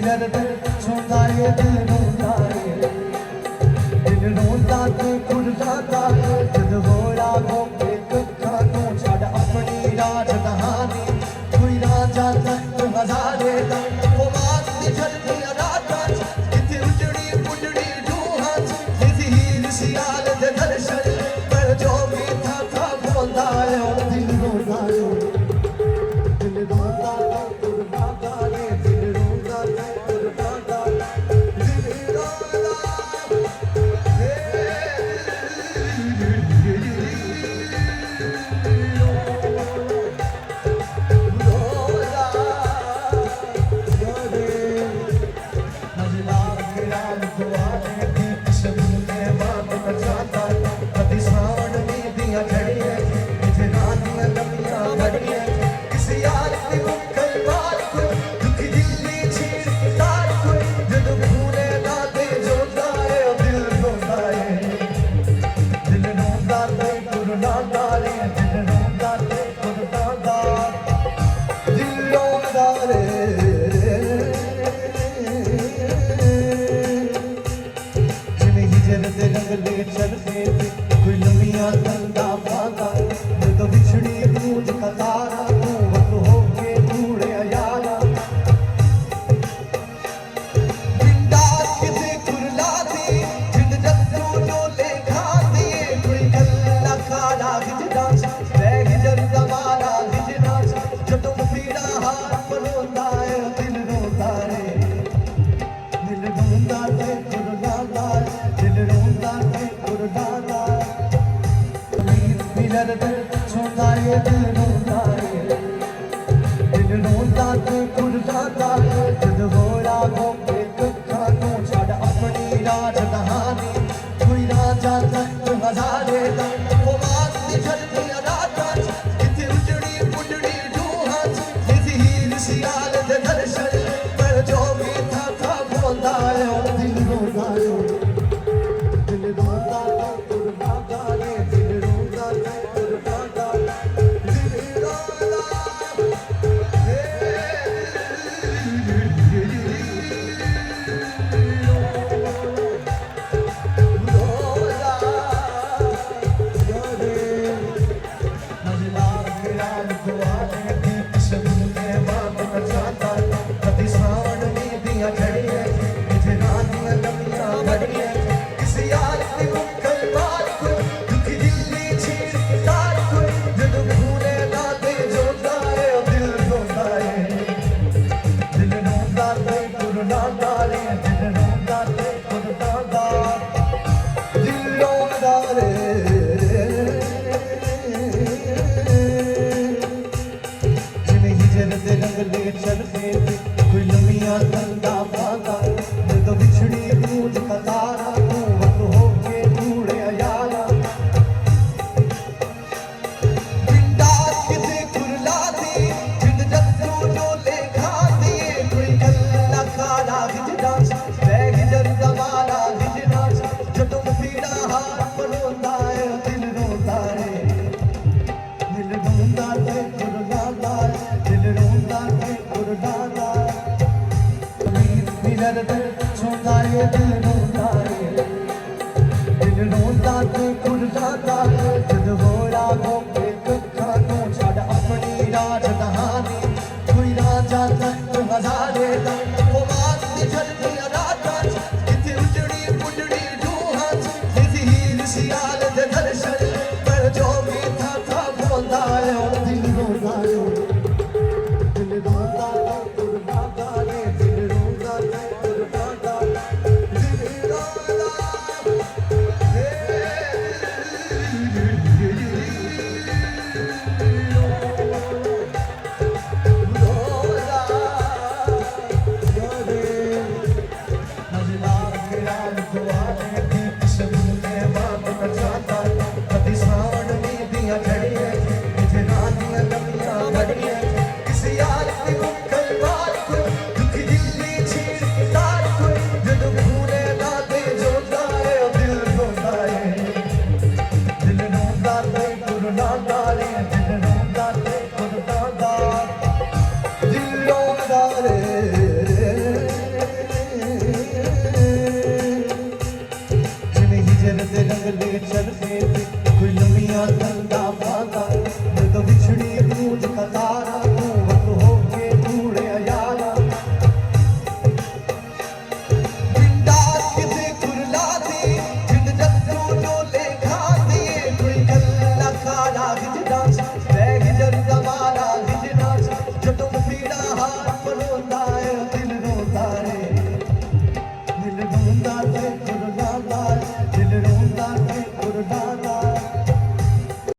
दर्द छुंदा ये दिल रोंदा है, दिल रोंदा ते खुरदा जद होया गोके कखा तू छड़ अपनी राजधानी कोई राजा तख्त हजारे दा वो बात दी जल्दी राता किथे उजड़ी पुजड़ी रूहां किसी हीर सियाल दे दर्शन पर जो भी था बोंदा है दिल रोंदा है, दिल रोंदा खुरदा रे दिल रोंदा खुरदा दिल रोंदा कोई लमिया तंदा पागा तो बिछड़ी दूध का तारा तू वक्त होके दूड़े यारा बिंदा किसे खुरला दी जिंद जद्दू जो ले खा दिए कोई गल्ला खाना हिजड़ा बैग जर दमारा हिजड़ा जो तुम पीड़ा हार परोंदा है दिल रोंदा रे दिल रोंदा ते खुरदा दिल रोंदा ते खुरदा दर्द छुंदा ये दिल रोंदा है, दिल रोंदा ते खुरदा जद होया गोके कखा तू छड़ अपनी राजधानी कोई राजा तख्त हजारे दा वो बात दी जल्दी राता किथे उजड़ी पुजड़ी रूहां किसी हीर सियाल दे दर्शन पर जो भी था बोंदा है दिल रोंदा है, दिल रोंदा खुरदा रे दिल रोंदा कोई लमिया तंदा पागा तो बिछड़ी दूध का तारा तू वक्त होके दूड़े यारा बिंदा किसे खुरला दी जिंद जद्दू जो ले खा दिए कोई गल्ला खाना हिजड़ा बैग जर दमारा हिजड़ा जो तुम पीड़ा हार परोंदा है दिल रोंदा रे दिल रोंदा ते खुरदा दिल रोंदा ते खुरदा दर्द छुंदा ये दिल रोंदा है, दिल रोंदा ते खुरदा